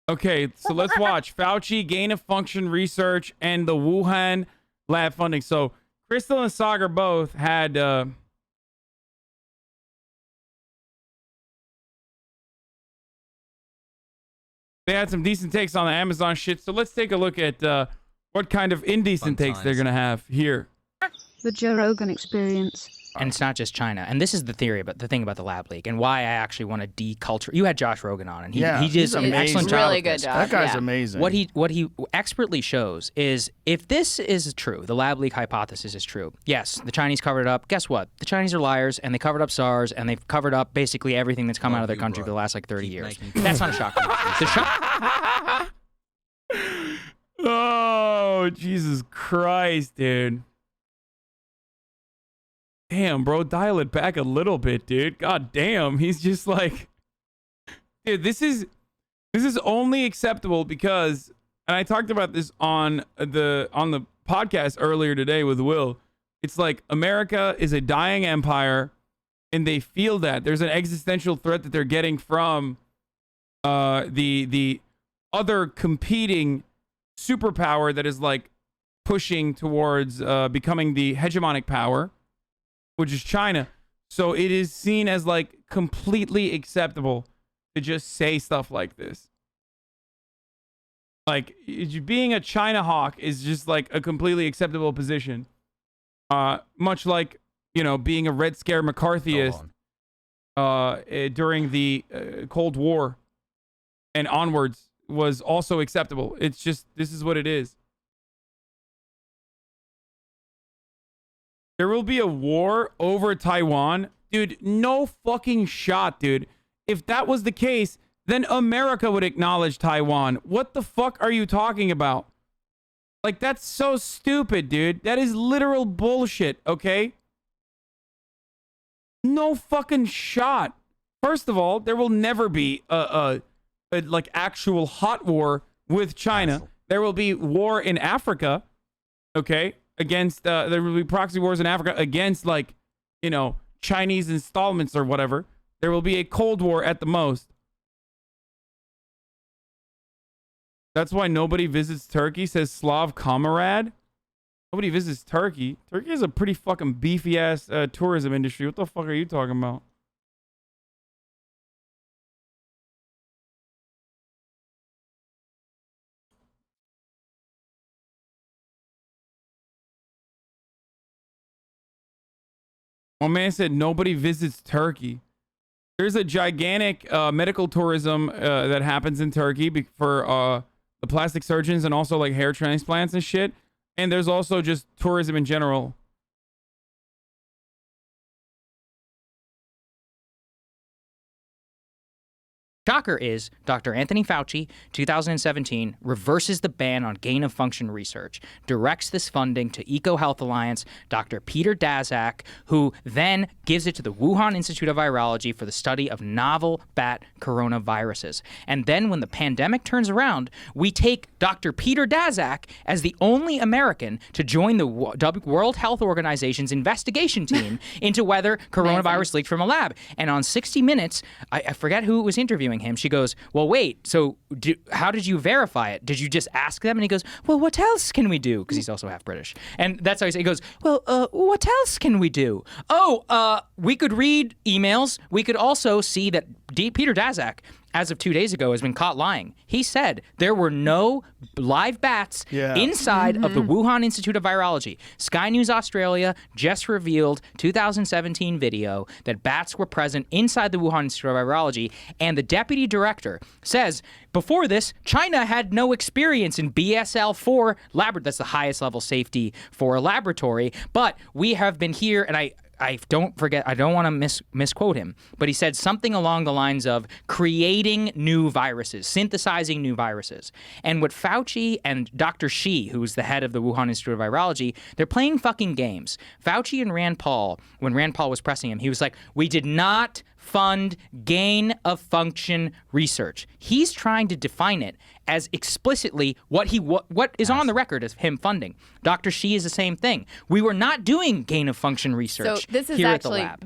Okay, so let's watch Fauci, gain of function research, and the Wuhan lab funding. So Crystal and Sagar both had they had some decent takes on the Amazon shit. So let's take a look at what kind of indecent takes they're gonna have here. The Joe Rogan Experience. And it's not just China. And this is the theory about the thing about the lab leak and why I actually want to deculture. You had Josh Rogan on, and he did an excellent job. Really good job. That guy's amazing. What he expertly shows is if this is true, the lab leak hypothesis is true. Yes, the Chinese covered it up. Guess what? The Chinese are liars, and they covered up SARS, and they've covered up basically everything that's come out of their country for the last like 30 years. That's not a shock. The shock. Oh, Jesus Christ, dude. Damn, bro, dial it back a little bit, dude. God damn, he's just like, dude, this is only acceptable because, and I talked about this on the podcast earlier today with Will. It's like America is a dying empire, and they feel that there's an existential threat that they're getting from the other competing superpower that is like pushing towards becoming the hegemonic power, which is China. So it is seen as like completely acceptable to just say stuff like this. Like being a China hawk is just like a completely acceptable position. Much like, you know, being a Red Scare McCarthyist during the Cold War and onwards was also acceptable. It's just, this is what it is. There will be a war over Taiwan. Dude, no fucking shot, dude. If that was the case, then America would acknowledge Taiwan. What the fuck are you talking about? Like, that's so stupid, dude. That is literal bullshit, okay? No fucking shot. First of all, there will never be a like actual hot war with China. There will be war in Africa, okay? Against there will be proxy wars in Africa against, like, you know, Chinese installments or whatever. There will be a Cold War at the most. That's why nobody visits Turkey, says Slav Comrade. Nobody visits Turkey. Turkey is a pretty fucking beefy ass tourism industry. What the fuck are you talking about? My man said nobody visits Turkey. There's a gigantic medical tourism that happens in Turkey for the plastic surgeons and also like hair transplants and shit. And there's also just tourism in general. Shocker is Dr. Anthony Fauci, 2017, reverses the ban on gain-of-function research, directs this funding to EcoHealth Alliance, Dr. Peter Daszak, who then gives it to the Wuhan Institute of Virology for the study of novel bat coronaviruses. And then when the pandemic turns around, we take Dr. Peter Daszak as the only American to join the World Health Organization's investigation team into whether coronavirus leaked from a lab. And on 60 Minutes, I forget who was interviewing him. She goes, well, wait, so how did you verify it? Did you just ask them? And he goes, well, what else can we do? Because he's also half British. And that's how he goes, well, what else can we do? Oh, we could read emails. We could also see that Peter Daszak, as of 2 days ago, has been caught lying. He said there were no live bats inside of the Wuhan Institute of Virology. Sky News Australia just revealed 2017 video that bats were present inside the Wuhan Institute of Virology, and the deputy director says, before this, China had no experience in BSL-4 laboratory. That's the highest level safety for a laboratory, but we have been here, and I don't forget, I don't want to misquote him, but he said something along the lines of creating new viruses, synthesizing new viruses. And what Fauci and Dr. Shi, who's the head of the Wuhan Institute of Virology, they're playing fucking games. Fauci and Rand Paul, when Rand Paul was pressing him, he was like, we did not fund gain of function research. He's trying to define it as explicitly what is on the record as him funding. Dr. Shi is the same thing. We were not doing gain of function research So this is here actually at the lab.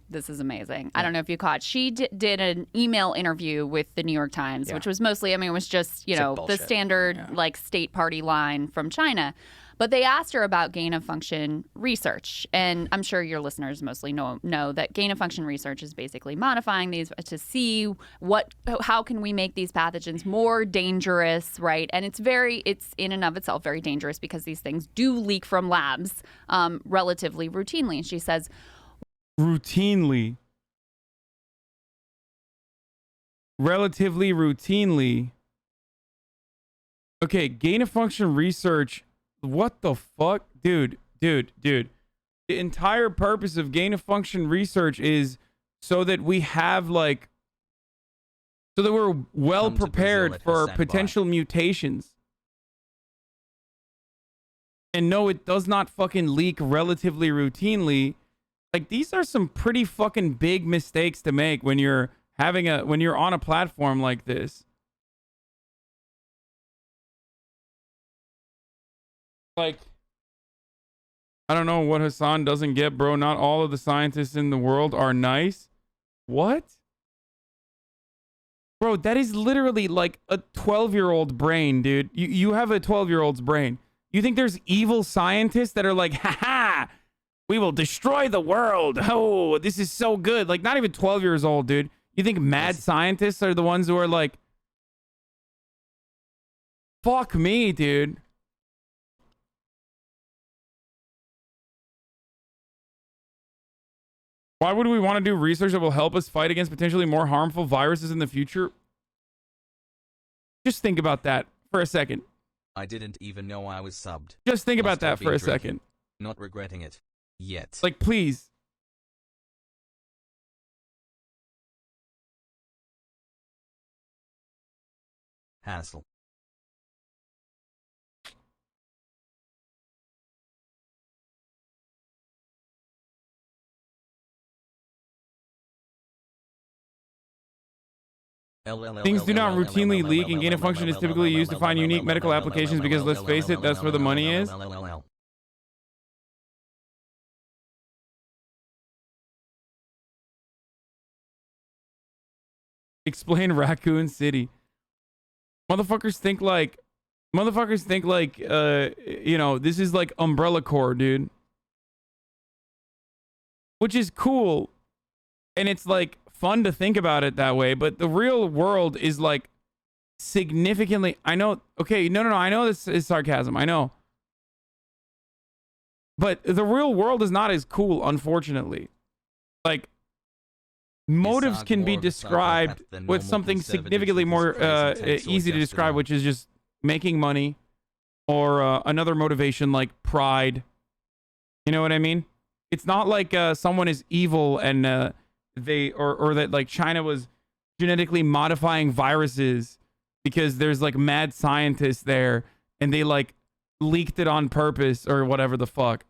this is amazing. I don't know if you caught. She did an email interview with the New York Times, which was mostly, I mean, it was just, you know, the standard like state party line from China. But they asked her about gain of function research. And I'm sure your listeners mostly know that gain of function research is basically modifying these to see how can we make these pathogens more dangerous, right? And it's in and of itself very dangerous because these things do leak from labs relatively routinely. And she says, relatively routinely. Okay, gain of function research. What the fuck? Dude. The entire purpose of gain of function research is so that we have like, so that we're well prepared for potential mutations. And no, it does not fucking leak relatively routinely. Like, these are some pretty fucking big mistakes to make when you're on a platform like this. Like, I don't know what Hassan doesn't get, bro. Not all of the scientists in the world are nice. What? Bro, that is literally like a 12-year-old brain, dude. You have a 12-year-old's brain. You think there's evil scientists that are like, haha, we will destroy the world. Oh, this is so good. Like, not even 12 years old, dude. You think mad scientists are the ones who are like, fuck me, dude. Why would we want to do research that will help us fight against potentially more harmful viruses in the future? Just think about that for a second. I didn't even know I was subbed. Just think about that for a second. Not regretting it. Yet. Like, please. Hassle. Things do not routinely leak, and gain of function is typically used to find unique medical applications because, let's face it, that's where the money is. Explain Raccoon City. Motherfuckers think like, you know, this is like Umbrella Corps, dude. Which is cool. And it's like fun to think about it that way, but the real world is like significantly, I know, okay, no, I know this is sarcasm, I know. But the real world is not as cool, unfortunately. Like, motives can be described with something significantly more easy to describe, which is just making money, or another motivation like pride. You know what I mean? It's not like someone is evil and or that like China was genetically modifying viruses because there's like mad scientists there and they like leaked it on purpose or whatever the fuck.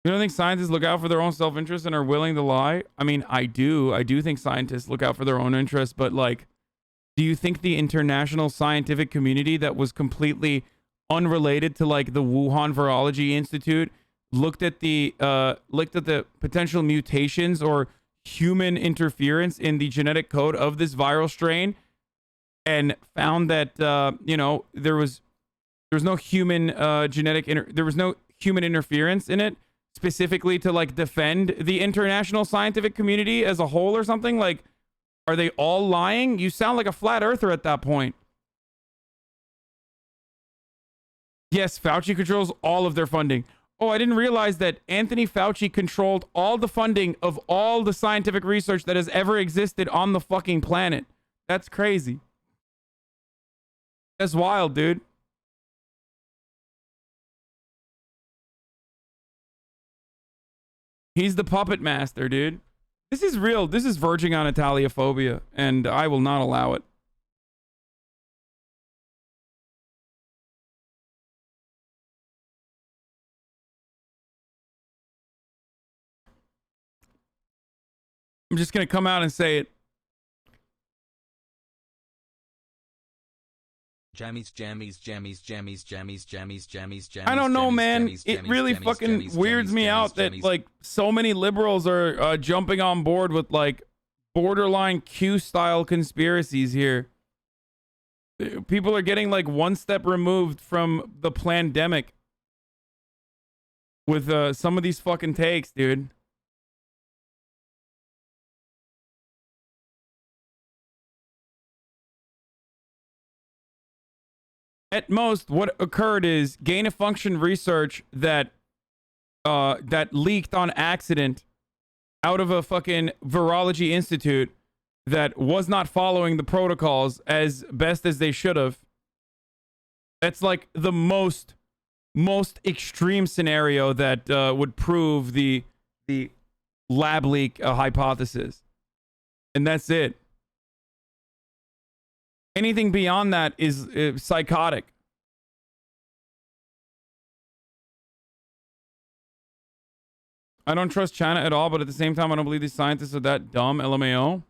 You don't think scientists look out for their own self-interest and are willing to lie? I mean, I do think scientists look out for their own interests, but like, do you think the international scientific community that was completely unrelated to like the Wuhan Virology Institute looked at the potential mutations or human interference in the genetic code of this viral strain and found that you know, there was no human there was no human interference in it specifically to like defend the international scientific community as a whole or something? Like, are they all lying? You sound like a flat earther at that point. Yes, Fauci controls all of their funding. Oh, I didn't realize that Anthony Fauci controlled all the funding of all the scientific research that has ever existed on the fucking planet. That's crazy. That's wild, dude. He's the puppet master, dude. This is real. This is verging on Italiophobia, and I will not allow it. I'm just gonna come out and say it. Jammies, jammies, jammies, jammies, jammies, jammies, jammies, jammies. I don't know, man. It really fucking weirds me out that like so many liberals are jumping on board with like borderline Q style conspiracies here. People are getting like one step removed from the pandemic with some of these fucking takes, dude. At most, what occurred is gain of function research that that leaked on accident out of a fucking virology institute that was not following the protocols as best as they should have. That's like the most extreme scenario that would prove the lab leak hypothesis, and that's it. Anything beyond that is psychotic. I don't trust China at all, but at the same time, I don't believe these scientists are that dumb. LMAO.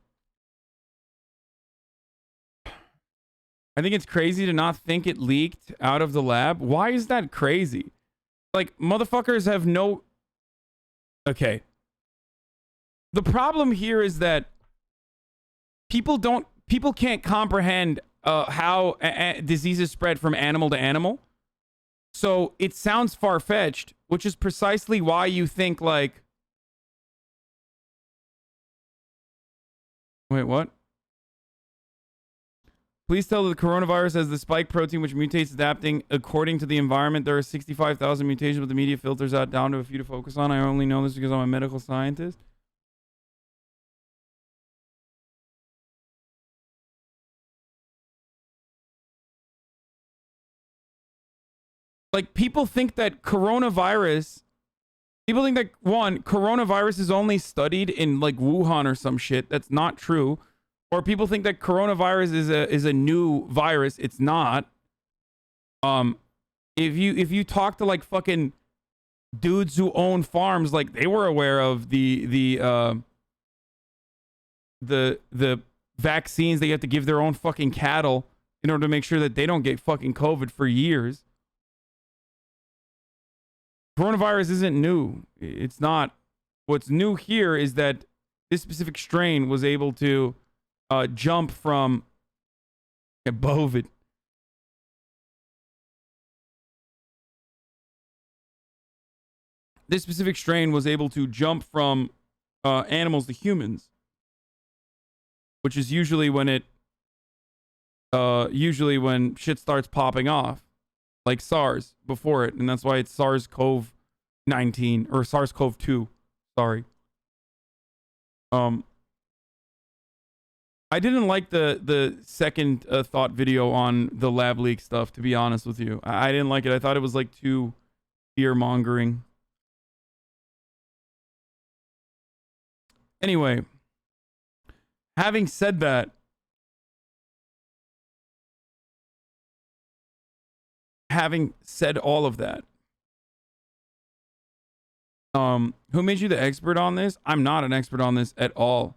I think it's crazy to not think it leaked out of the lab. Why is that crazy? Like, motherfuckers have no... Okay. The problem here is that people can't comprehend how diseases spread from animal to animal. So it sounds far-fetched, which is precisely why you think like... Wait, what? Please tell that the coronavirus has the spike protein which mutates adapting according to the environment. There are 65,000 mutations, but the media filters out down to a few to focus on. I only know this because I'm a medical scientist. Like, people think that coronavirus is only studied in like Wuhan or some shit. That's not true. Or people think that coronavirus is a new virus. It's not. If you talk to like fucking dudes who own farms, like they were aware of the vaccines they have to give their own fucking cattle in order to make sure that they don't get fucking COVID for years. Coronavirus isn't new. It's not. What's new here is that this specific strain was able to jump from COVID. This specific strain was able to jump from animals to humans, which is usually when shit starts popping off, like SARS before it, and that's why it's SARS-CoV-19 or SARS-CoV-2. Sorry. I didn't like the second thought video on the lab leak stuff, to be honest with you. I didn't like it. I thought it was like too fear-mongering. Anyway, having said that, having said all of that, who made you the expert on this? I'm not an expert on this at all,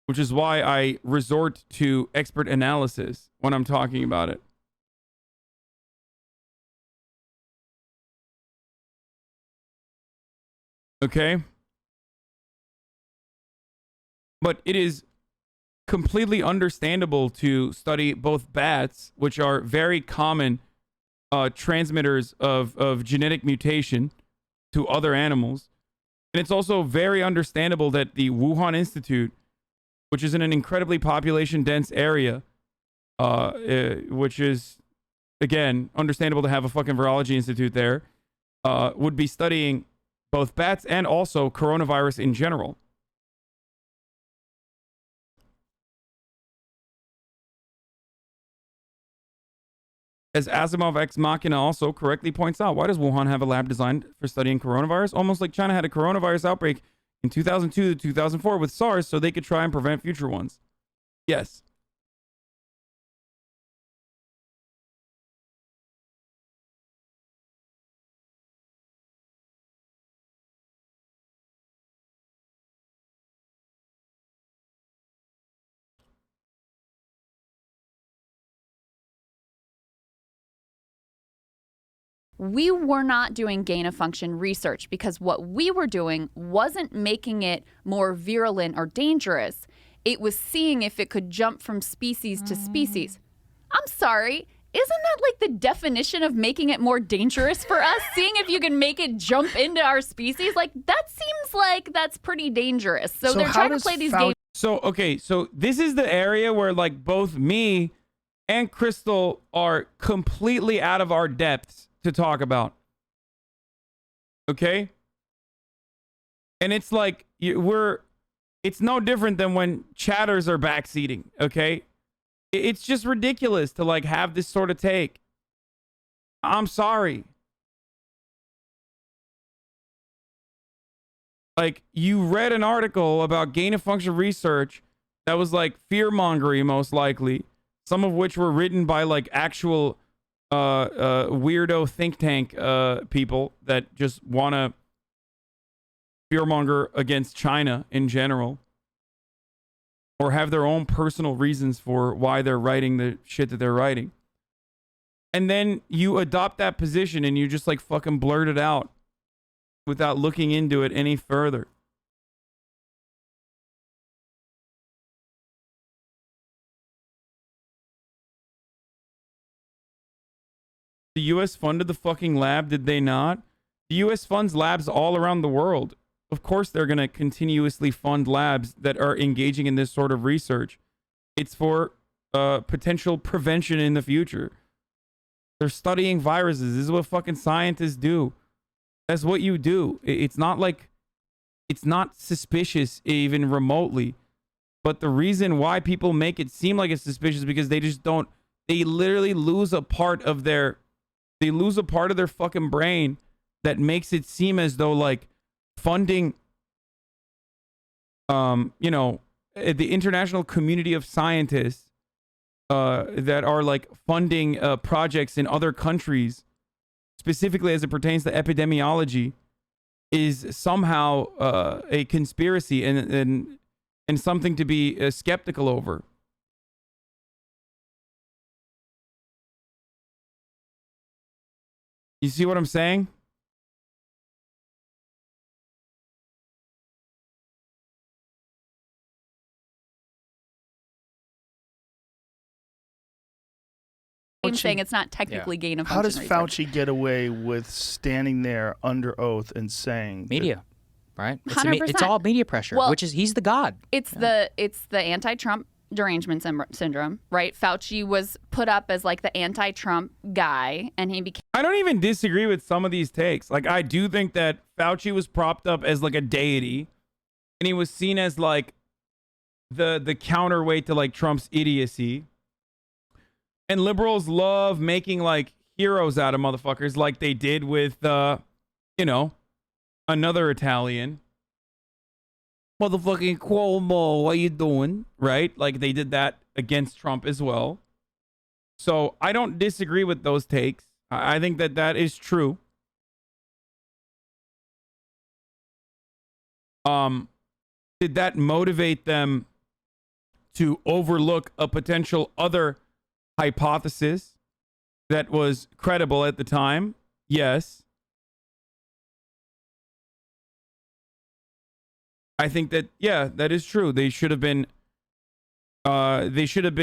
which is why I resort to expert analysis when I'm talking about it. Okay? But it is completely understandable to study both bats, which are very common transmitters of genetic mutation to other animals. And it's also very understandable that the Wuhan Institute, which is in an incredibly population-dense area, which is, again, understandable to have a fucking virology institute there, would be studying both bats and also coronavirus in general. As Asimov Ex Machina also correctly points out, why does Wuhan have a lab designed for studying coronavirus? Almost like China had a coronavirus outbreak in 2002 to 2004 with SARS so they could try and prevent future ones. Yes. we were not doing gain of function research because what we were doing wasn't making it more virulent or dangerous. It was seeing if it could jump from species to species. I'm sorry. Isn't that like the definition of making it more dangerous for us? Seeing if you can make it jump into our species? Like, that seems like that's pretty dangerous. So they're trying to play these games. So, okay, so this is the area where like both me and Crystal are completely out of our depths to talk about. Okay? And it's like, it's no different than when chatters are backseating, okay? It's just ridiculous to like have this sort of take. I'm sorry. Like, you read an article about gain of function research that was like fear-mongering, most likely, some of which were written by like actual weirdo think tank people that just want to fearmonger against China in general, or have their own personal reasons for why they're writing the shit that they're writing. And then you adopt that position and you just like fucking blurt it out without looking into it any further. The US funded the fucking lab, did they not? The US funds labs all around the world. Of course they're going to continuously fund labs that are engaging in this sort of research. It's for potential prevention in the future. They're studying viruses. This is what fucking scientists do. That's what you do. It's not like, it's not suspicious even remotely. But the reason why people make it seem like it's suspicious is because they just don't, they literally lose a part of their fucking brain that makes it seem as though like funding, you know, the international community of scientists that are like funding projects in other countries, specifically as it pertains to epidemiology, is somehow a conspiracy and something to be skeptical over. You see what I'm saying? Saying it's not technically gain of function. How does research. Fauci get away with standing there under oath and saying Media, right? It's, 100%. It's all media pressure, Well, which is he's the god. It's the anti-Trump derangement syndrome, right? Fauci was put up as like the anti-Trump guy, and he became. I don't even disagree with some of these takes. Like, I do think that Fauci was propped up as like a deity, and he was seen as like the counterweight to like Trump's idiocy. And liberals love making like heroes out of motherfuckers, like they did with you know, another Italian. Motherfucking Cuomo, what you doing? Right? Like they did that against Trump as well. So I don't disagree with those takes. I think that that is true. Did that motivate them to overlook a potential other hypothesis that was credible at the time? Yes. I think that, yeah, that is true. They should have been they should have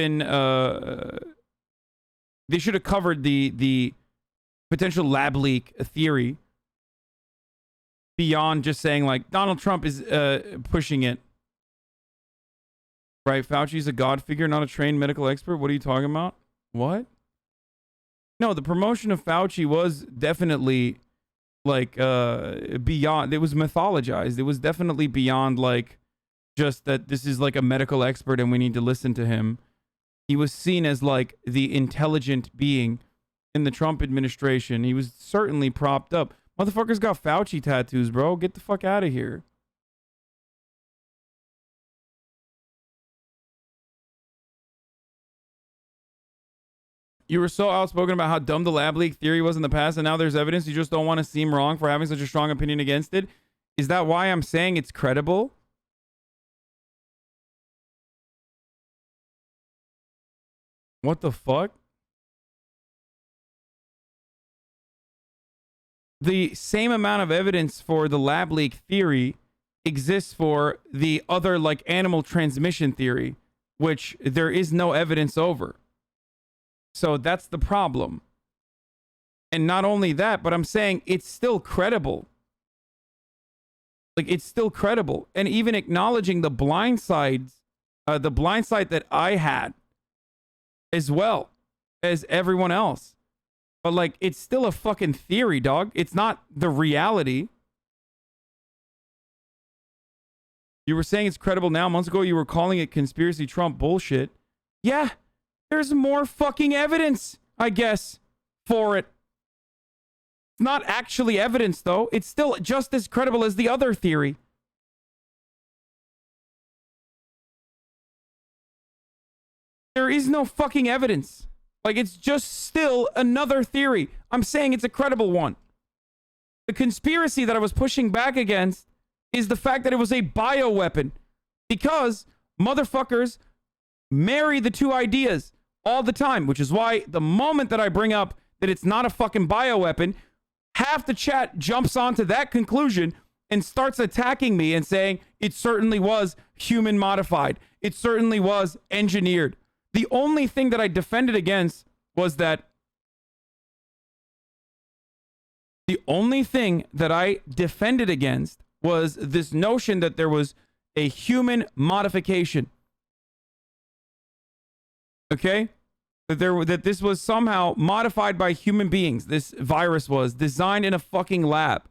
covered the potential lab leak theory beyond just saying like Donald Trump is pushing it. Right? Fauci's a god figure, not a trained medical expert. What are you talking about? What? No, the promotion of Fauci was definitely like beyond. It was mythologized. It was definitely beyond like just that this is like a medical expert and we need to listen to him. He was seen as like the intelligent being in the Trump administration. He was certainly propped up. Motherfuckers got Fauci tattoos, bro. Get the fuck out of here. You were so outspoken about how dumb the lab leak theory was in the past, and now there's evidence. You just don't want to seem wrong for having such a strong opinion against it. Is that why I'm saying it's credible? What the fuck? the same amount of evidence for the lab leak theory exists for the other, like, animal transmission theory, which there is no evidence over. So that's the problem. And not only that, but I'm saying it's still credible. Like, it's still credible. And even acknowledging the blind side that I had as well as everyone else. But, like, it's still a fucking theory, dog. It's not the reality. You were saying it's credible now. Months ago, you were calling it conspiracy Trump bullshit. Yeah, there's more fucking evidence, I guess, for it. It's not actually evidence, though. It's still just as credible as the other theory. There is no fucking evidence. Like, it's just still another theory. I'm saying it's a credible one. The conspiracy that I was pushing back against is the fact that it was a bioweapon. Because motherfuckers marry the two ideas all the time, which is why the moment that I bring up that it's not a fucking bioweapon, half the chat jumps onto that conclusion and starts attacking me and saying it certainly was human modified. It certainly was engineered. The only thing that I defended against was that this notion that there was a human modification. Okay? That this was somehow modified by human beings. This virus was designed in a fucking lab.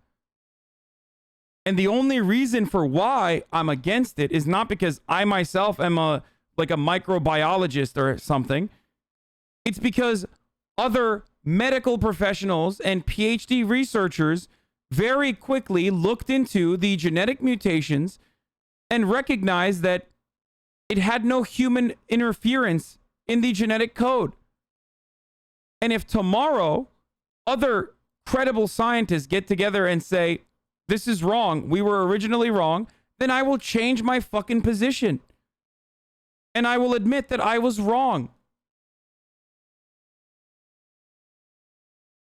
And the only reason for why I'm against it is not because I myself am a microbiologist or something. It's because other medical professionals and PhD researchers very quickly looked into the genetic mutations and recognized that it had no human interference in the genetic code. And if tomorrow other credible scientists get together and say, this is wrong, we were originally wrong, then I will change my fucking position. And I will admit that I was wrong.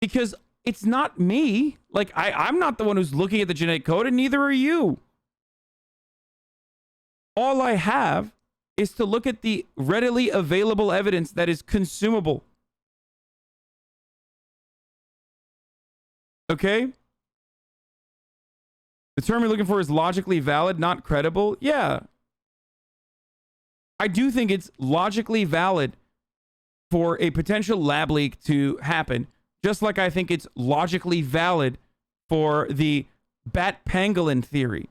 Because it's not me. Like, I'm not the one who's looking at the genetic code, and neither are you. All I have is to look at the readily available evidence that is consumable. Okay? The term you're looking for is logically valid, not credible. Yeah. I do think it's logically valid for a potential lab leak to happen, just like I think it's logically valid for the bat pangolin theory.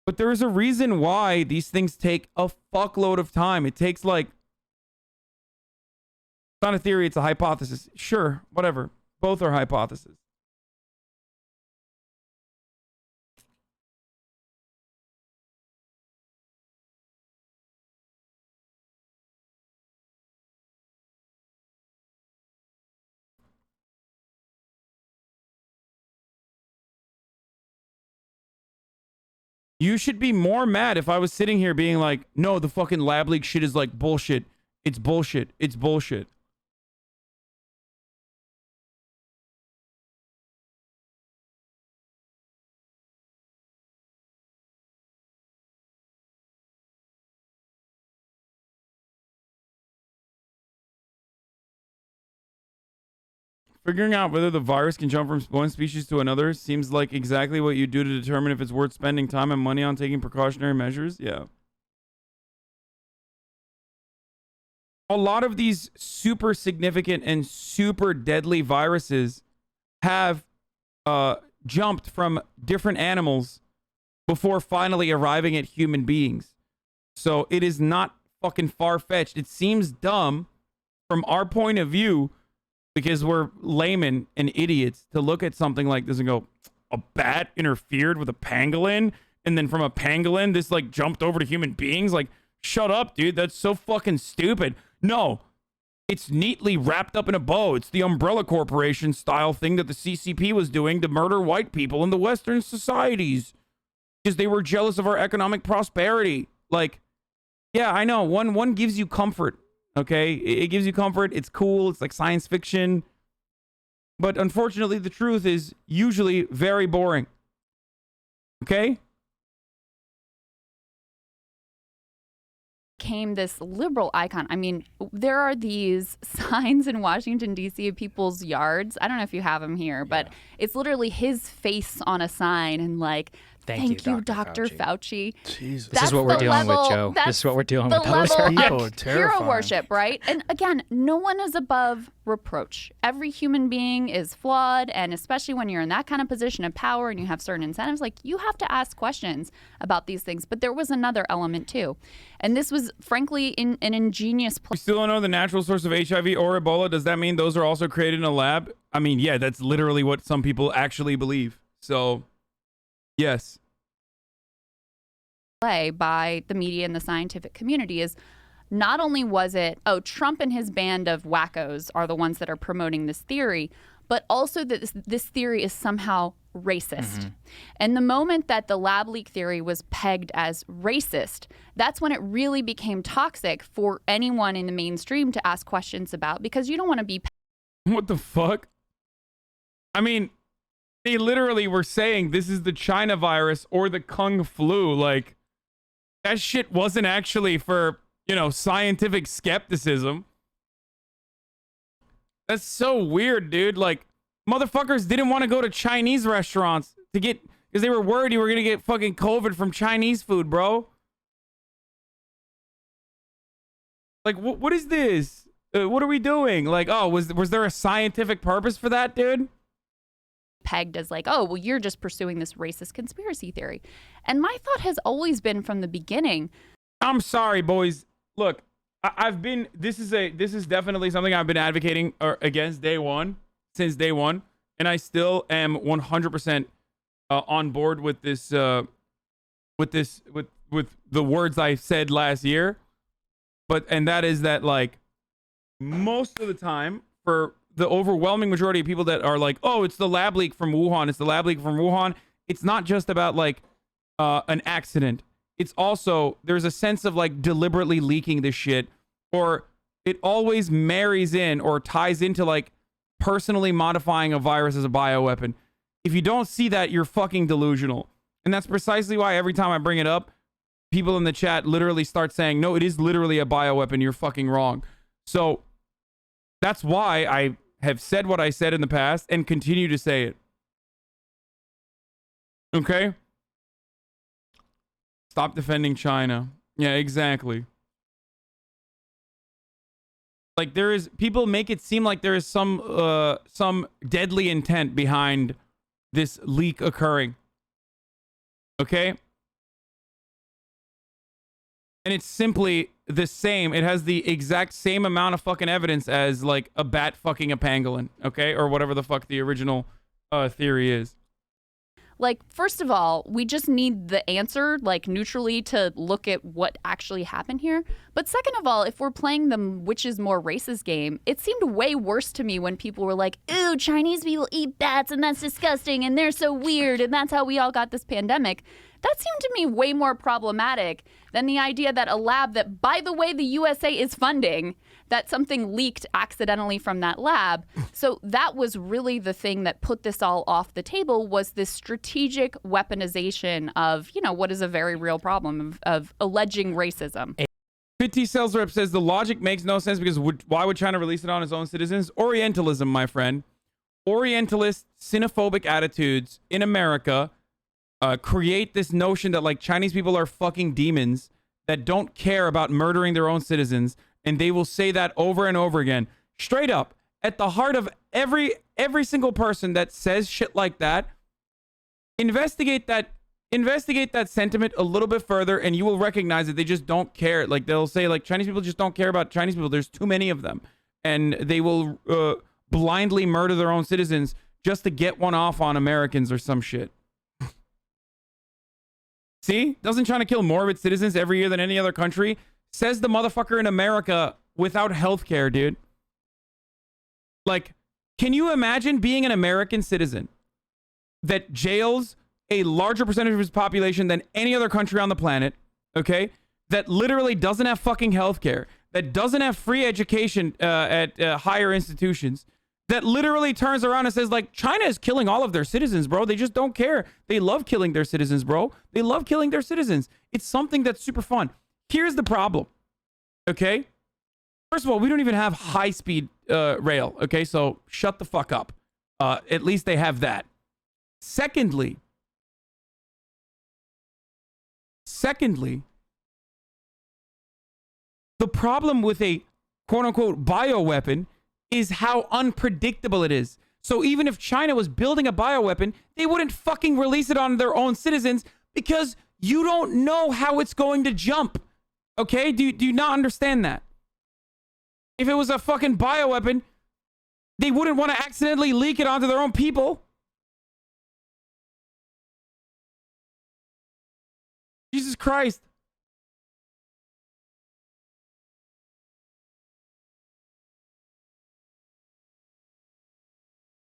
But there is a reason why these things take a fuckload of time. It takes, like, it's not a theory, it's a hypothesis. Sure, whatever. Both are hypotheses. You should be more mad if I was sitting here being like, no, the fucking lab leak shit is like bullshit. It's bullshit. It's bullshit. Figuring out whether the virus can jump from one species to another seems like exactly what you do to determine if it's worth spending time and money on taking precautionary measures. Yeah. A lot of these super significant and super deadly viruses have jumped from different animals before finally arriving at human beings. So it is not fucking far-fetched. It seems dumb from our point of view, because we're laymen and idiots, to look at something like this and go, a bat interfered with a pangolin, and then from a pangolin, this like jumped over to human beings? Like, shut up, dude. That's so fucking stupid. No, it's neatly wrapped up in a bow. It's the Umbrella Corporation style thing that the CCP was doing to murder white people in the Western societies because they were jealous of our economic prosperity. Like, yeah, I know. One gives you comfort. Okay, it gives you comfort. It's cool. It's like science fiction. But unfortunately, the truth is usually very boring. Okay? Became this liberal icon. I mean, there are these signs in Washington, D.C. of people's yards. I don't know if you have them here, but it's literally his face on a sign and like, Thank you, Dr. Fauci. Jesus. This is what we're dealing with, Joe. This is what we're dealing with. People are hero terrifying. worship, right? And again, no one is above reproach. Every human being is flawed, and especially when you're in that kind of position of power and you have certain incentives, like you have to ask questions about these things. But there was another element too, and this was frankly an ingenious We still don't know the natural source of HIV or Ebola. Does that mean those are also created in a lab? I mean, yeah, that's literally what some people actually believe. So, yes. Play by the media and the scientific community is not only was it, Trump and his band of wackos are the ones that are promoting this theory, but also that this theory is somehow racist. And the moment that the lab leak theory was pegged as racist, that's when it really became toxic for anyone in the mainstream to ask questions about, because you don't want to be. What the fuck? I mean, they literally were saying this is the China virus or the Kung flu. Like, that shit wasn't actually for, scientific skepticism. That's so weird, dude. Like, motherfuckers didn't want to go to Chinese restaurants because they were worried you were going to get fucking COVID from Chinese food, bro. Like, what is this? What are we doing? Like, was there a scientific purpose for that, dude? Pegged as like, oh, well, you're just pursuing this racist conspiracy theory. And my thought has always been from the beginning. I'm sorry, boys. Look, this is definitely something I've been advocating against since day one. And I still am 100% on board with this, with the words I said last year. And that is that, like, most of the time, for the overwhelming majority of people that are like, oh, it's the lab leak from Wuhan. It's the lab leak from Wuhan. It's not just about like an accident. It's also, there's a sense of like deliberately leaking this shit, or it always marries in or ties into like personally modifying a virus as a bioweapon. If you don't see that, you're fucking delusional. And that's precisely why every time I bring it up, people in the chat literally start saying, no, it is literally a bioweapon. You're fucking wrong. So that's why I have said what I said in the past and continue to say it. Okay? Stop defending China. Yeah, exactly. Like, people make it seem like there is some deadly intent behind this leak occurring. Okay? And it's simply the same. It has the exact same amount of fucking evidence as like a bat fucking a pangolin, okay? Or whatever the fuck the original theory is. Like, first of all, we just need the answer, like, neutrally to look at what actually happened here. But second of all, if we're playing the which is more racist game, it seemed way worse to me when people were like, ooh, Chinese people eat bats and that's disgusting and they're so weird and that's how we all got this pandemic. That seemed to me way more problematic than the idea that a lab that, by the way, the USA is funding, that something leaked accidentally from that lab. So that was really the thing that put this all off the table, was this strategic weaponization of, what is a very real problem of alleging racism. 50 Sales Rep says the logic makes no sense because why would China release it on its own citizens? Orientalism, my friend. Orientalist, xenophobic attitudes in America create this notion that like Chinese people are fucking demons that don't care about murdering their own citizens, and they will say that over and over again. Straight up, at the heart of every single person that says shit like that, investigate that sentiment a little bit further, and you will recognize that they just don't care. Like, they'll say like Chinese people just don't care about Chinese people. There's too many of them, and they will blindly murder their own citizens just to get one off on Americans or some shit. See? Doesn't China kill more of its citizens every year than any other country? Says the motherfucker in America without healthcare, dude. Like, can you imagine being an American citizen that jails a larger percentage of its population than any other country on the planet, okay? That literally doesn't have fucking healthcare, that doesn't have free education at higher institutions, that literally turns around and says, like, China is killing all of their citizens, bro. They just don't care. They love killing their citizens, bro. They love killing their citizens. It's something that's super fun. Here's the problem, okay? First of all, we don't even have high-speed rail, okay? So shut the fuck up. At least they have that. Secondly, the problem with a quote-unquote bioweapon is how unpredictable it is. So even if China was building a bioweapon, they wouldn't fucking release it on their own citizens because you don't know how it's going to jump. Okay? Do you not understand that? If it was a fucking bioweapon, they wouldn't want to accidentally leak it onto their own people. Jesus Christ.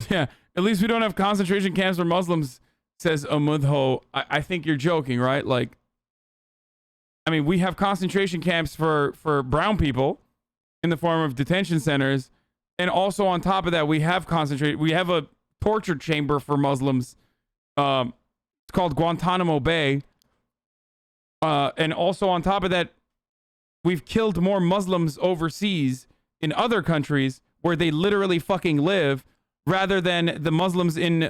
Yeah, at least we don't have concentration camps for Muslims, says Omudho. I think you're joking, right? Like, I mean, we have concentration camps for brown people in the form of detention centers. And also on top of that, we have a torture chamber for Muslims. It's called Guantanamo Bay. And also on top of that, we've killed more Muslims overseas in other countries where they literally fucking live, rather than the Muslims in,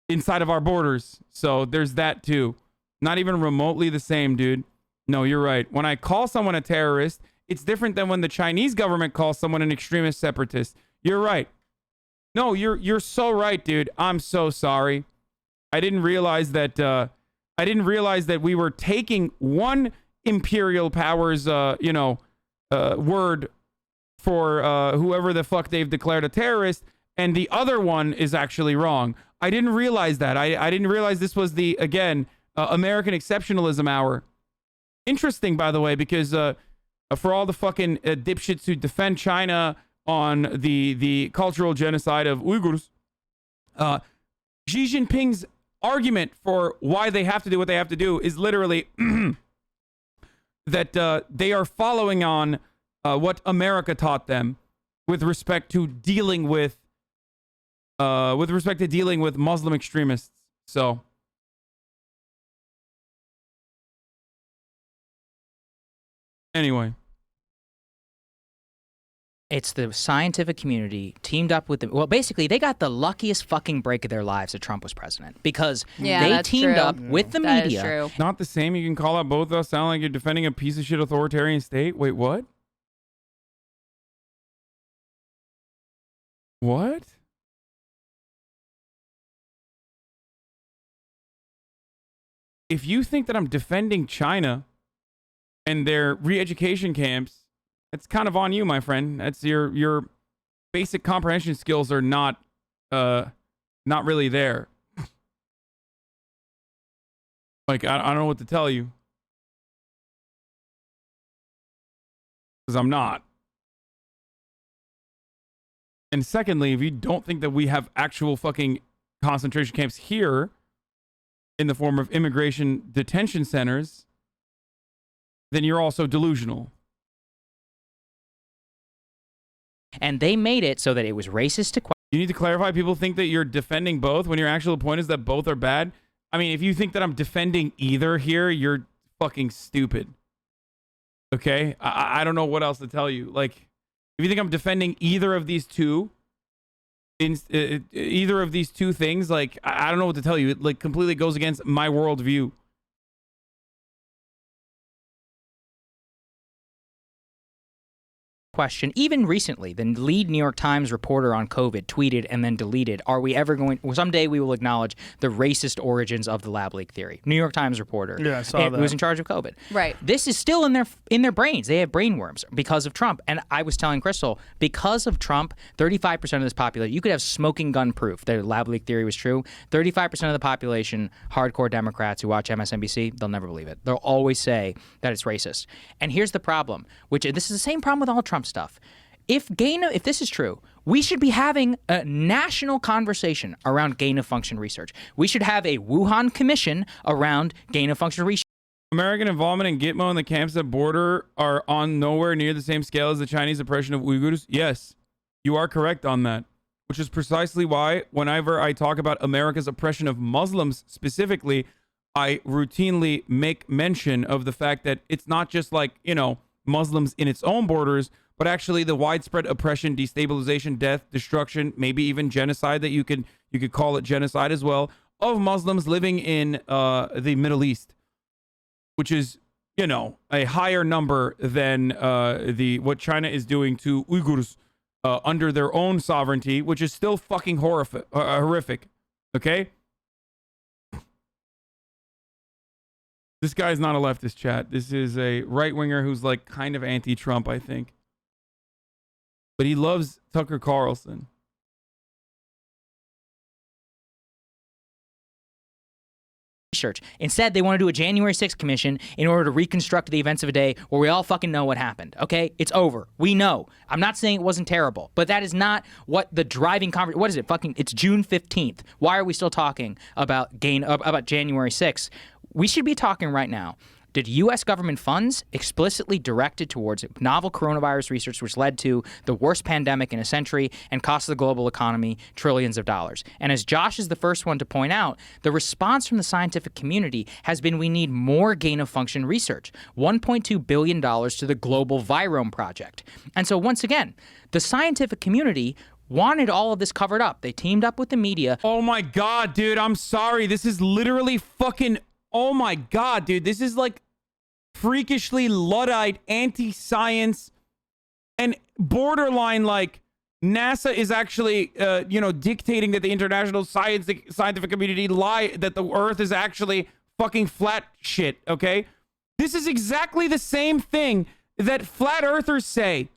inside of our borders. So there's that too. Not even remotely the same, dude. No, you're right. When I call someone a terrorist, it's different than when the Chinese government calls someone an extremist separatist. You're right. No, you're so right, dude. I'm so sorry. I didn't realize that we were taking one imperial power's, word for whoever the fuck they've declared a terrorist, and the other one is actually wrong. I didn't realize that. I didn't realize this was the, again, American exceptionalism hour. Interesting, by the way, because for all the fucking dipshits who defend China on the cultural genocide of Uyghurs, Xi Jinping's argument for why they have to do what they have to do is literally that they are following on what America taught them with respect to dealing with Muslim extremists. So anyway, it's the scientific community teamed up with well, basically they got the luckiest fucking break of their lives that Trump was president, because they teamed up with the media. Not the same. You can call out both of us, sound like you're defending a piece of shit authoritarian state. Wait, what? What? If you think that I'm defending China and their re-education camps, it's kind of on you, my friend. That's your basic comprehension skills are not really there. Like, I don't know what to tell you, because I'm not. And secondly, if you don't think that we have actual fucking concentration camps here in the form of immigration detention centers, then you're also delusional. And they made it so that it was racist to question. You need to clarify. People think that you're defending both when your actual point is that both are bad. I mean, if you think that I'm defending either here, you're fucking stupid. Okay? I don't know what else to tell you. Like, if you think I'm defending either of these two, either of these two things, like, I don't know what to tell you. It like completely goes against my worldview. Question. Even recently, the lead New York Times reporter on COVID tweeted and then deleted, "Are we ever going? Well, someday we will acknowledge the racist origins of the lab leak theory." New York Times reporter. Yeah, I saw that. Who was in charge of COVID. Right. This is still in their brains. They have brain worms because of Trump. And I was telling Crystal, because of Trump, 35% of this population, you could have smoking gun proof that lab leak theory was true. 35% of the population, hardcore Democrats who watch MSNBC, they'll never believe it. They'll always say that it's racist. And here's the problem, which this is the same problem with all Trump stuff. If this is true, we should be having a national conversation around gain-of-function research. We should have a Wuhan commission around gain-of-function research. American involvement in Gitmo and the camps at border are on nowhere near the same scale as the Chinese oppression of Uyghurs. Yes. You are correct on that, which is precisely why whenever I talk about America's oppression of Muslims specifically, I routinely make mention of the fact that it's not just like, you know, Muslims in its own borders, but actually the widespread oppression, destabilization, death, destruction, maybe even genocide that you could call it genocide as well, of Muslims living in the Middle East, which is, you know, a higher number than what China is doing to Uyghurs under their own sovereignty, which is still fucking horrific. Okay? This guy's not a leftist, chat. This is a right-winger who's like kind of anti-Trump, I think. But he loves Tucker Carlson. Research. Instead, they want to do a January 6th commission in order to reconstruct the events of a day where we all fucking know what happened. Okay? It's over. We know. I'm not saying it wasn't terrible, but that is not what the driving conversation. What is it? Fucking, it's June 15th. Why are we still talking about January 6th? We should be talking right now. Did U.S. government funds explicitly directed towards novel coronavirus research, which led to the worst pandemic in a century and cost the global economy trillions of dollars? And as Josh is the first one to point out, the response from the scientific community has been we need more gain-of-function research, $1.2 billion to the Global Virome Project. And so once again, the scientific community wanted all of this covered up. They teamed up with the media. Oh my God, dude, I'm sorry. This is literally fucking... Oh my God, dude, this is like freakishly Luddite, anti-science, and borderline like NASA is actually, dictating that the international scientific community lie that the Earth is actually fucking flat shit. Okay, this is exactly the same thing that flat earthers say.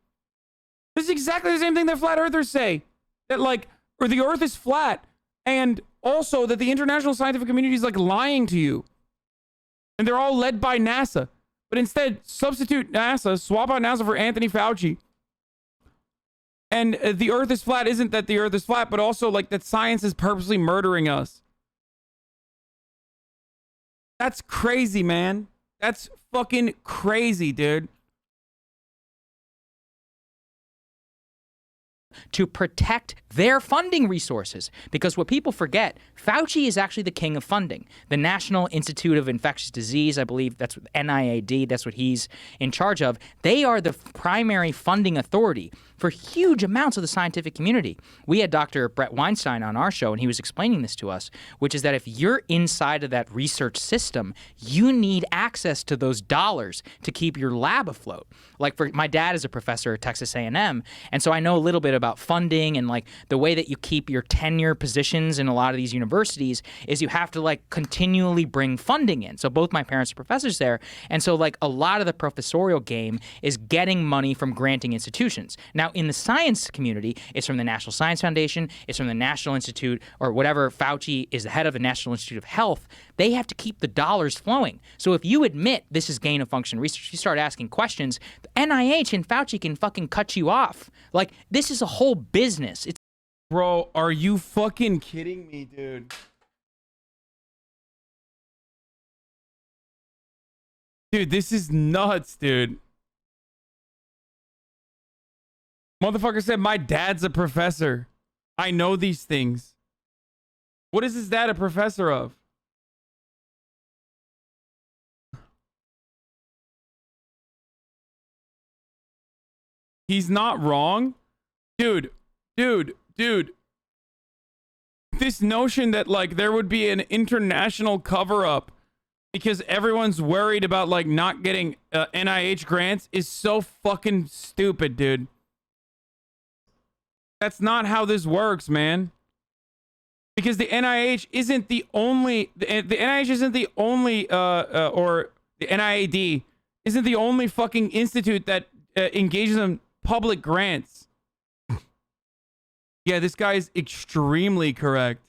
This is exactly the same thing that flat earthers say, that like, or the Earth is flat, and also that the international scientific community is like lying to you. And they're all led by NASA. But instead, substitute NASA, swap out NASA for Anthony Fauci. And the Earth is flat isn't that the Earth is flat, but also like that science is purposely murdering us. That's crazy, man. That's fucking crazy, dude. To protect their funding resources. Because what people forget, Fauci is actually the king of funding. The National Institute of Infectious Disease, I believe that's what NIAID, that's what he's in charge of. They are the primary funding authority for huge amounts of the scientific community. We had Dr. Brett Weinstein on our show, and he was explaining this to us, which is that if you're inside of that research system, you need access to those dollars to keep your lab afloat. Like, for my dad is a professor at Texas A&M, and so I know a little bit about funding and like the way that you keep your tenure positions in a lot of these universities is you have to like continually bring funding in. So both my parents are professors there, and so like a lot of the professorial game is getting money from granting institutions. Now, in the science community, it's from the National Science Foundation, it's from the National Institute, or whatever. Fauci is the head of the National Institute of Health. They have to keep the dollars flowing. So if you admit this is gain-of-function research, you start asking questions, the NIH and Fauci can fucking cut you off. Like, this is a whole business. It's Bro, are you fucking kidding me, dude? Dude, this is nuts, dude. Motherfucker said, my dad's a professor. I know these things. What is his dad a professor of? He's not wrong. Dude. This notion that like there would be an international cover-up because everyone's worried about like not getting NIH grants is so fucking stupid, dude. That's not how this works, man. Because the NIH isn't the only, the NIH isn't the only, or the NIAID isn't the only fucking institute that engages in public grants. Yeah, this guy is extremely correct.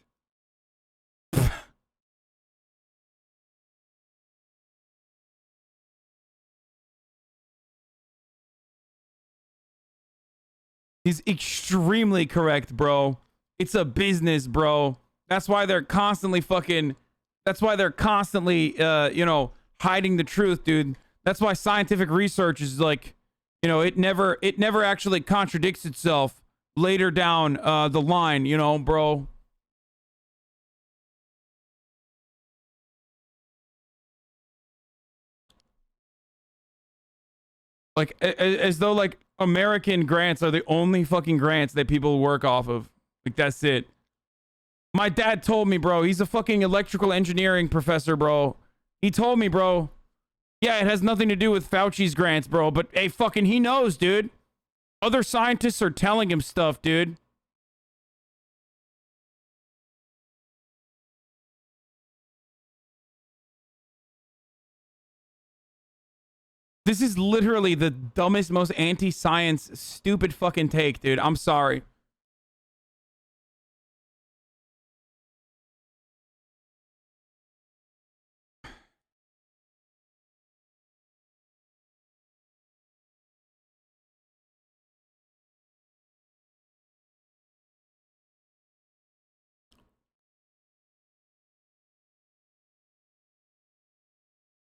He's extremely correct, bro. It's a business, bro. That's why they're constantly fucking... That's why they're constantly, hiding the truth, dude. That's why scientific research is like, it never actually contradicts itself later down the line, you know, bro. Like, as though, like, American grants are the only fucking grants that people work off of. Like, that's it. My dad told me, bro. He's a fucking electrical engineering professor, bro. He told me, bro. Yeah, it has nothing to do with Fauci's grants, bro. But, hey, fucking, he knows, dude. Other scientists are telling him stuff, dude. This is literally the dumbest, most anti-science, stupid fucking take, dude. I'm sorry.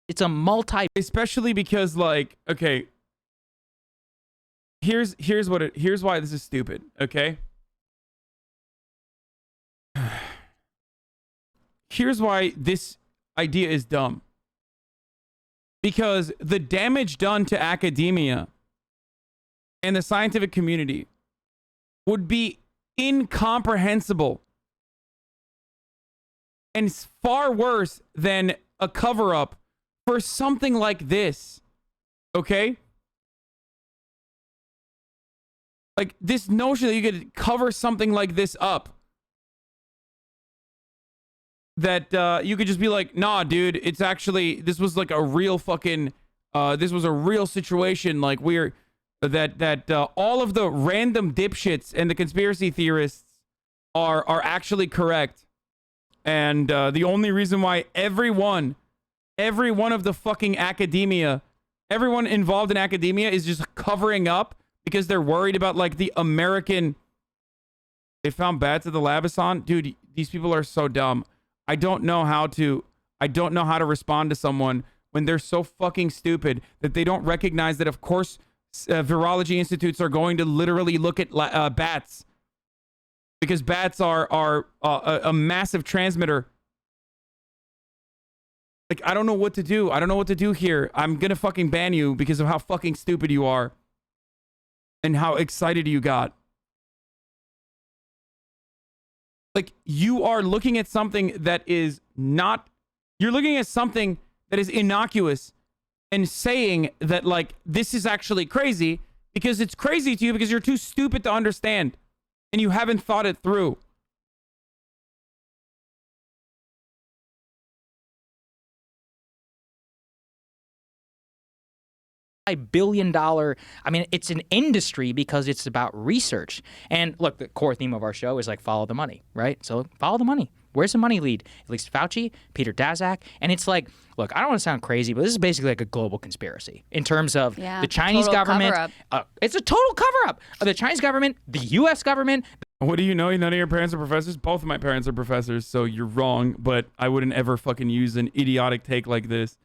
It's a especially because, like, okay, here's why this is stupid, okay? Here's why this idea is dumb. Because the damage done to academia and the scientific community would be incomprehensible and far worse than a cover-up for something like this, okay? Like, this notion that you could cover something like this up, that you could just be like, nah, dude, it's actually, this was like a real fucking, this was a real situation, like, we're, that all of the random dipshits and the conspiracy theorists are actually correct, and the only reason why every one of the fucking academia, everyone involved in academia is just covering up because they're worried about, like, the American. They found bats at the Labason. Dude, these people are so dumb. I don't know how to respond to someone when they're so fucking stupid that they don't recognize that, of course, virology institutes are going to literally look at bats because bats are a massive transmitter. Like, I don't know what to do. I don't know what to do here. I'm gonna fucking ban you because of how fucking stupid you are. And how excited you got. Like, you are looking at something that is not... You're looking at something that is innocuous and saying that, like, this is actually crazy because it's crazy to you because you're too stupid to understand. And you haven't thought it through. $1 billion, I mean, it's an industry because it's about research. And look, the core theme of our show is like follow the money, right? So follow the money. Where's the money lead? At least Fauci, Peter Daszak. And it's like, look, I don't want to sound crazy, but this is basically like a global conspiracy in terms of the Chinese government. It's a total cover-up of the Chinese government, the U.S. government. What do you know? None of your parents are professors? Both of my parents are professors, so you're wrong, but I wouldn't ever fucking use an idiotic take like this.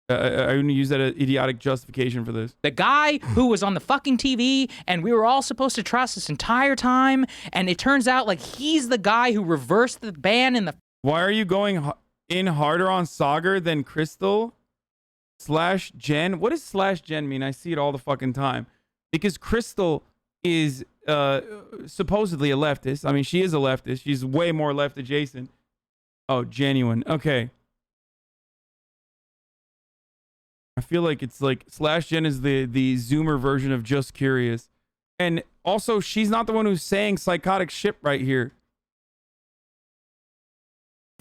I wouldn't use that as idiotic justification for this. The guy who was on the fucking TV and we were all supposed to trust this entire time, and it turns out like he's the guy who reversed the ban in the... Why are you going in harder on Sagar than Crystal / Jen? What does / Jen mean? I see it all the fucking time. Because Crystal is supposedly a leftist. I mean, she is a leftist. She's way more left adjacent. Oh, genuine. Okay. I feel like it's like / Jen is the Zoomer version of Just Curious. And also, she's not the one who's saying psychotic shit right here.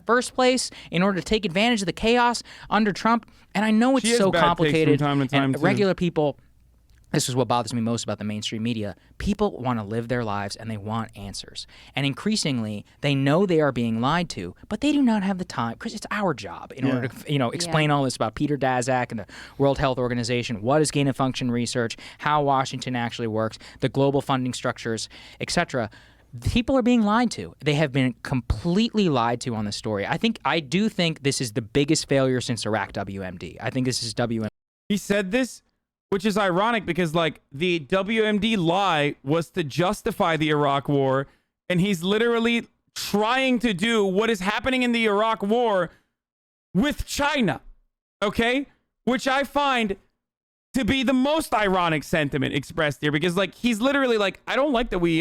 First place in order to take advantage of the chaos under Trump. And I know it's so complicated. From time to time, and regular people, this is what bothers me most about the mainstream media. People want to live their lives and they want answers. And increasingly, they know they are being lied to, but they do not have the time because it's our job in order to, explain all this about Peter Daszak and the World Health Organization, what is gain of function research, how Washington actually works, the global funding structures, etc. People are being lied to. They have been completely lied to on this story. I do think this is the biggest failure since Iraq WMD. I think this is WMD. He said this which is ironic because like the WMD lie was to justify the Iraq war, and he's literally trying to do what is happening in the Iraq war with China, okay? Which I find to be the most ironic sentiment expressed here, because like he's literally like, I don't like that we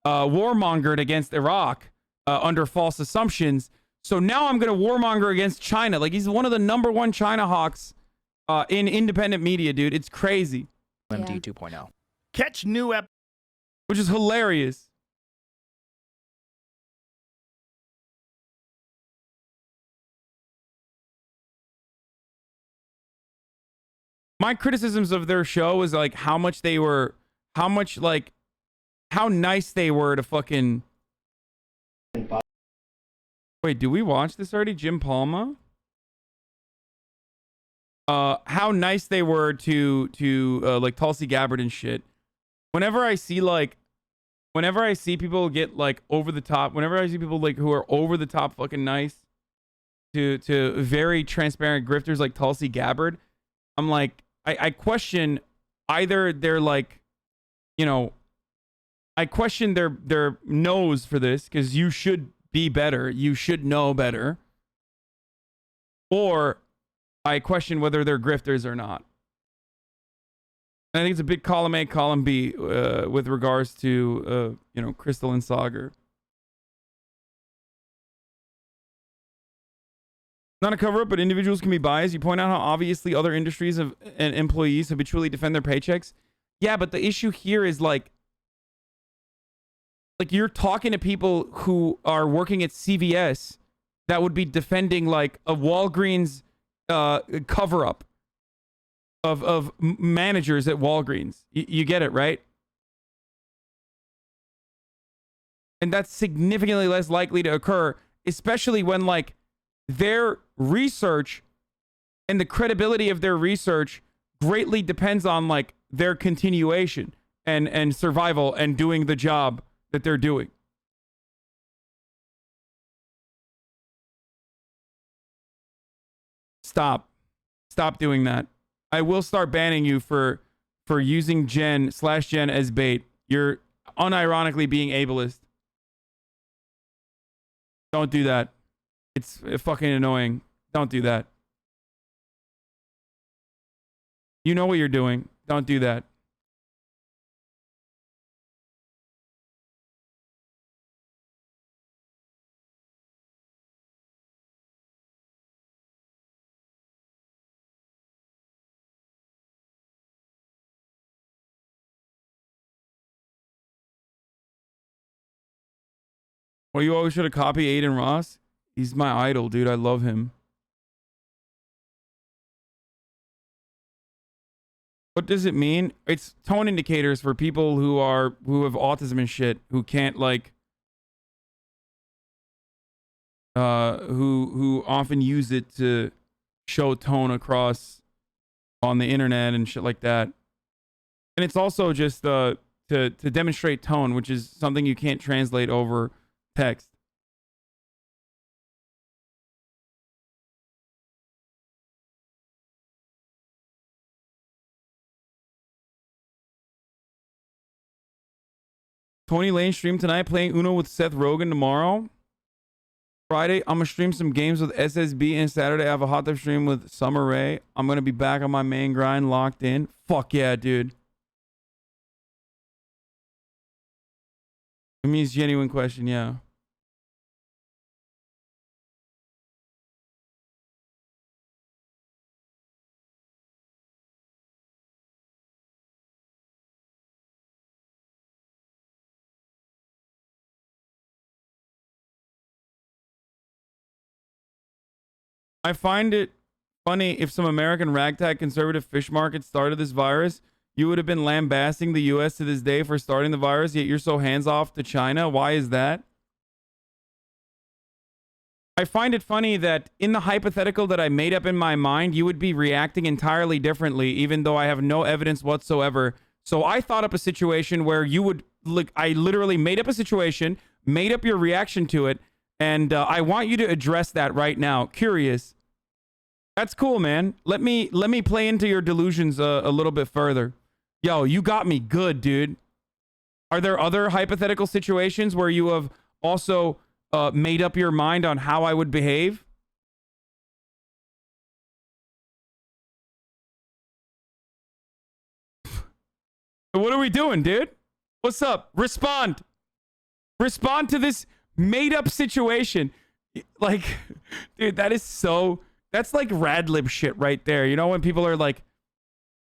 warmongered against Iraq under false assumptions, so now I'm gonna warmonger against China. Like, he's one of the #1 China hawks in independent media, dude. It's crazy. MD 2.0. Catch new Which is hilarious. My criticisms of their show is like how nice they were to fucking. Wait, do we watch this already? Jim Palma? How nice they were to like Tulsi Gabbard and shit. Whenever I see people get like over the top, whenever I see people like who are over the top fucking nice to very transparent grifters like Tulsi Gabbard, I'm like, I question either they're like, I question their nose for this, because you should be better, you should know better, or I question whether they're grifters or not. And I think it's a big column A, column B with regards to Crystal and Sagar. Not a cover-up, but individuals can be biased. You point out how obviously other industries and employees habitually defend their paychecks. Yeah, but the issue here is like you're talking to people who are working at CVS that would be defending like a Walgreens cover-up of managers at Walgreens. You get it, right? And that's significantly less likely to occur, especially when like their research and the credibility of their research greatly depends on like their continuation and survival and doing the job that they're doing. Stop doing that. I will start banning you for using Jen as bait. You're unironically being ableist. Don't do that. It's fucking annoying. Don't do that. You know what you're doing. Don't do that. Well, you always should have copied Aiden Ross. He's my idol, dude. I love him. What does it mean? It's tone indicators for people who have autism and shit, who can't like who often use it to show tone across on the internet and shit like that. And it's also just to demonstrate tone, which is something you can't translate over text. Tony Lane stream tonight, playing Uno with Seth Rogen tomorrow. Friday, I'm gonna stream some games with SSB, and Saturday I have a hot tub stream with Summer Rae. I'm gonna be back on my main grind, locked in. Fuck yeah, dude. It means genuine question, yeah. I find it funny, if some American ragtag conservative fish market started this virus, you would have been lambasting the U.S. to this day for starting the virus, yet you're so hands-off to China. Why is that? I find it funny that in the hypothetical that I made up in my mind, you would be reacting entirely differently, even though I have no evidence whatsoever. So I thought up a situation where you would, look, I literally made up a situation, made up your reaction to it, and I want you to address that right now. Curious. That's cool, man. Let me play into your delusions a little bit further. Yo, you got me good, dude. Are there other hypothetical situations where you have also made up your mind on how I would behave? What are we doing, dude? What's up? Respond. Respond to this made up situation. Like, dude, that's like rad lib shit right there. You know, when people are like,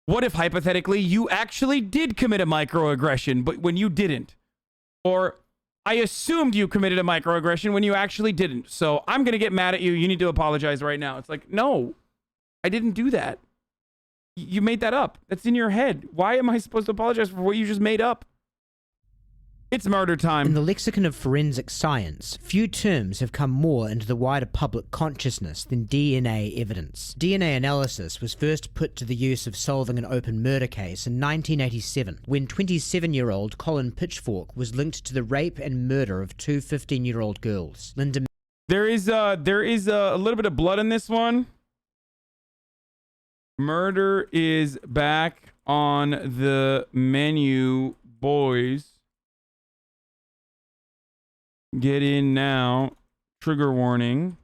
what if hypothetically you actually did commit a microaggression, but when you didn't? Or I assumed you committed a microaggression when you actually didn't. So I'm going to get mad at you. You need to apologize right now. It's like, no, I didn't do that. You made that up. That's in your head. Why am I supposed to apologize for what you just made up? It's murder time. In the lexicon of forensic science, few terms have come more into the wider public consciousness than DNA evidence. DNA analysis was first put to the use of solving an open murder case in 1987, when 27-year-old Colin Pitchfork was linked to the rape and murder of two 15-year-old girls. Linda. There is a little bit of blood in this one. Murder is back on the menu, boys. Get in now. Trigger warning.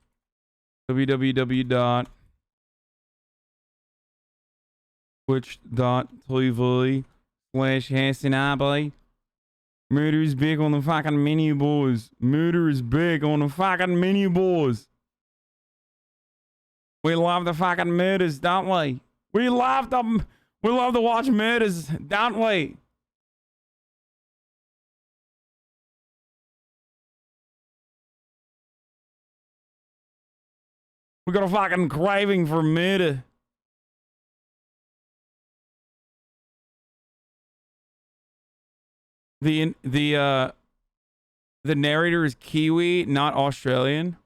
www.twitch.tv/Hasanabi. Murder is big on the fucking menu, boys. Murder is big on the fucking menu, boys. We love the fucking murders, don't we? We love them. We love to watch murders, don't we? We got a fucking craving for murder. The narrator is Kiwi, not Australian.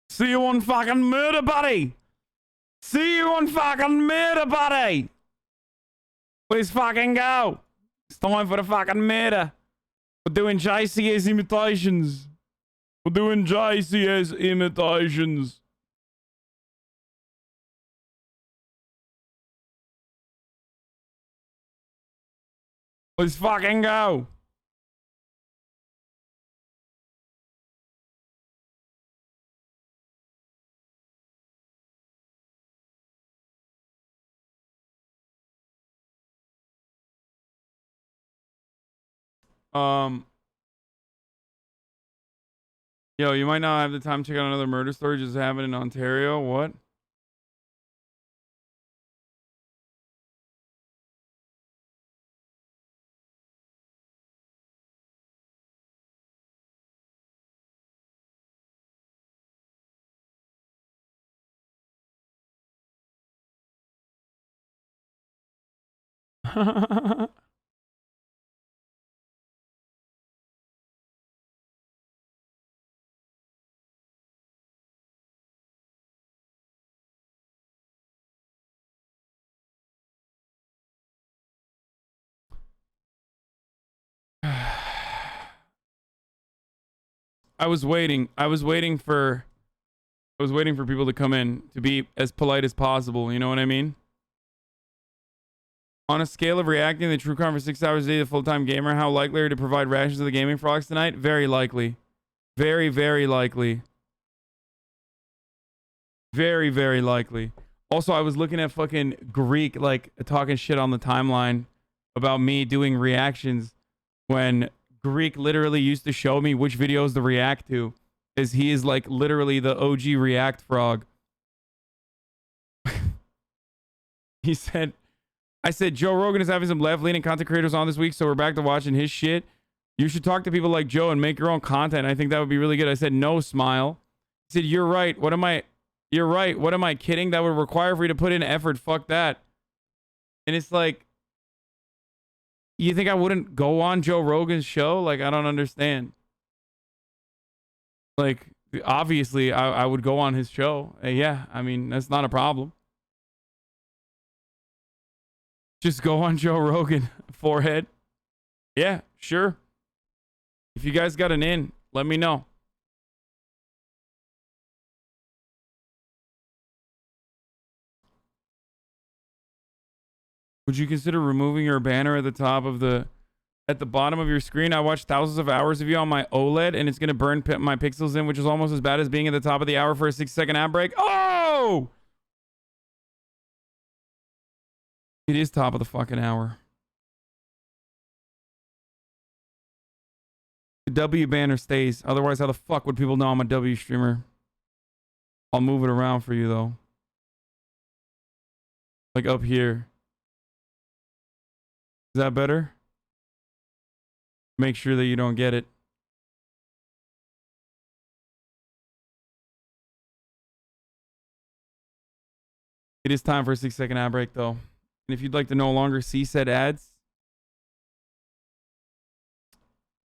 See you on fucking murder, buddy. See you on fucking murder, buddy. Let's fucking go. It's time for the fucking murder. We're doing JCS imitations. We're doing JCS imitations. Let's fucking go. Yo, you might not have the time to check out another murder story just happened in Ontario. What? I was waiting for people to come in to be as polite as possible. You know what I mean? On a scale of reacting to the true crime for 6 hours a day, the full-time gamer, how likely are you to provide rations to the gaming frogs tonight? Very likely. Very, very likely. Very, very likely. Also, I was looking at fucking Greek, like, talking shit on the timeline about me doing reactions when Greek literally used to show me which videos to react to, as he is, like, literally the OG React frog. He said... I said, Joe Rogan is having some left-leaning content creators on this week, so we're back to watching his shit. You should talk to people like Joe and make your own content. I think that would be really good. I said, no, smile. He said, you're right. You're right. What am I kidding? That would require for you to put in effort. Fuck that. And it's like, you think I wouldn't go on Joe Rogan's show? Like, I don't understand. Like, obviously, I would go on his show. Yeah, I mean, that's not a problem. Just go on Joe Rogan. Forehead. Yeah, sure. If you guys got an in, let me know. Would you consider removing your banner at the top of at the bottom of your screen? I watched thousands of hours of you on my OLED, and it's going to burn my pixels in, which is almost as bad as being at the top of the hour for a 6-second ad break. Oh! It is top of the fucking hour. The W banner stays. Otherwise, how the fuck would people know I'm a W streamer? I'll move it around for you, though. Like up here. Is that better? Make sure that you don't get it. It is time for a 6-second ad break, though. And if you'd like to no longer see said ads,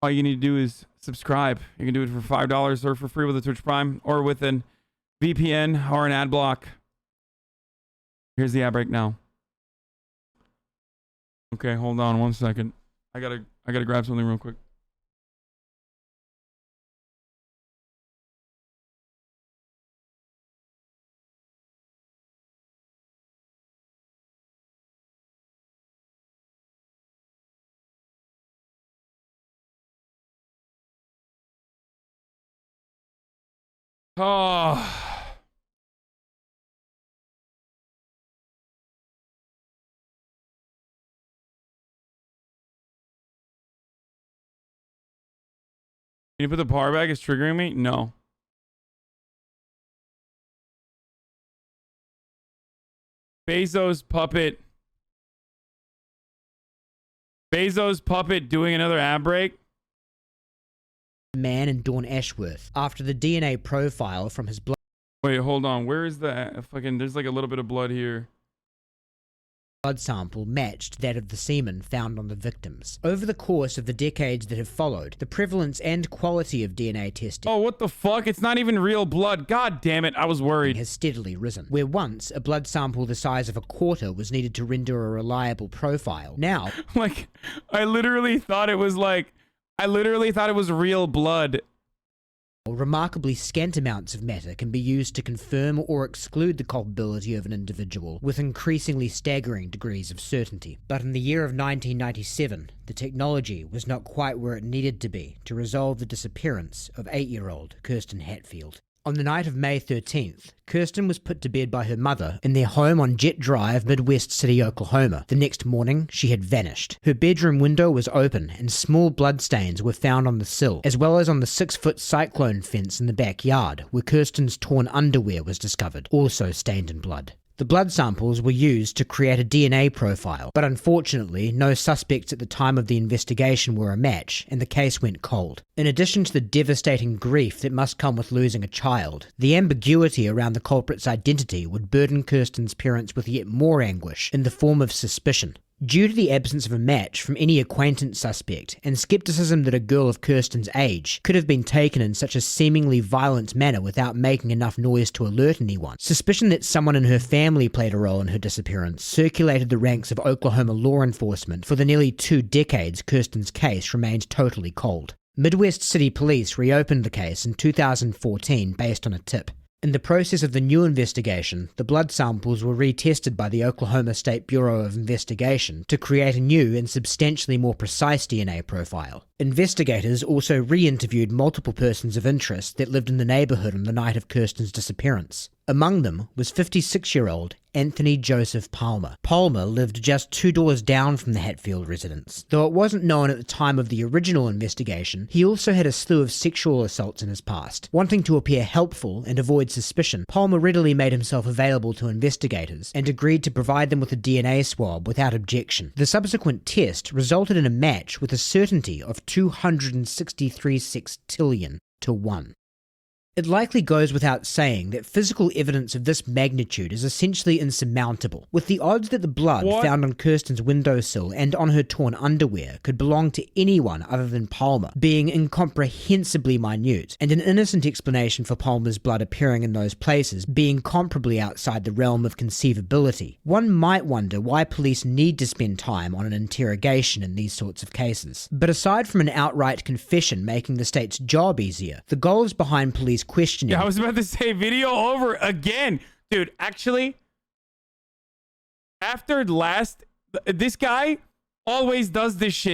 all you need to do is subscribe. You can do it for $5 or for free with a Twitch Prime or with an VPN or an ad block. Here's the ad break now. Okay, hold on 1 second. I gotta grab something real quick. Oh. Can you put the power back? It's triggering me? No. Bezos puppet. Bezos puppet doing another ad break? Man and Dawn Ashworth after the DNA profile from his blood Wait, hold on. Where is the fucking... There's like a little bit of blood here. Sample matched that of the semen found on the victims. Over the course of the decades that have followed, the prevalence and quality of DNA testing Oh, what the fuck? It's not even real blood. God damn it. I was worried. has steadily risen. Where once a blood sample the size of a quarter was needed to render a reliable profile, now Like, I literally thought it was real blood. remarkably scant amounts of matter can be used to confirm or exclude the culpability of an individual with increasingly staggering degrees of certainty. But in the year of 1997, the technology was not quite where it needed to be to resolve the disappearance of 8-year-old Kirsten Hatfield. On the night of May 13th, Kirsten was put to bed by her mother in their home on Jet Drive, Midwest City, Oklahoma. The next morning, she had vanished. Her bedroom window was open and small bloodstains were found on the sill, as well as on the 6-foot cyclone fence in the backyard, where Kirsten's torn underwear was discovered, also stained in blood. The blood samples were used to create a DNA profile, but unfortunately, no suspects at the time of the investigation were a match, and the case went cold. In addition to the devastating grief that must come with losing a child, the ambiguity around the culprit's identity would burden Kirsten's parents with yet more anguish in the form of suspicion. Due to the absence of a match from any acquaintance suspect, and skepticism that a girl of Kirsten's age could have been taken in such a seemingly violent manner without making enough noise to alert anyone, suspicion that someone in her family played a role in her disappearance circulated the ranks of Oklahoma law enforcement. For the nearly 2 decades Kirsten's case remained totally cold. Midwest City Police reopened the case in 2014 based on a tip. In the process of the new investigation, the blood samples were retested by the Oklahoma State Bureau of Investigation to create a new and substantially more precise DNA profile. Investigators also re-interviewed multiple persons of interest that lived in the neighborhood on the night of Kirsten's disappearance. Among them was 56-year-old Anthony Joseph Palmer. Palmer lived just 2 doors down from the Hatfield residence. Though it wasn't known at the time of the original investigation, he also had a slew of sexual assaults in his past. Wanting to appear helpful and avoid suspicion, Palmer readily made himself available to investigators and agreed to provide them with a DNA swab without objection. The subsequent test resulted in a match with a certainty of 263 sextillion to 1. It likely goes without saying that physical evidence of this magnitude is essentially insurmountable, with the odds that the blood found on Kirsten's windowsill and on her torn underwear could belong to anyone other than Palmer being incomprehensibly minute, and an innocent explanation for Palmer's blood appearing in those places being comparably outside the realm of conceivability. One might wonder why police need to spend time on an interrogation in these sorts of cases. But aside from an outright confession making the state's job easier, the goals behind police questioning... Yeah, I was about to say video over again. Dude, actually, after this guy always does this shit.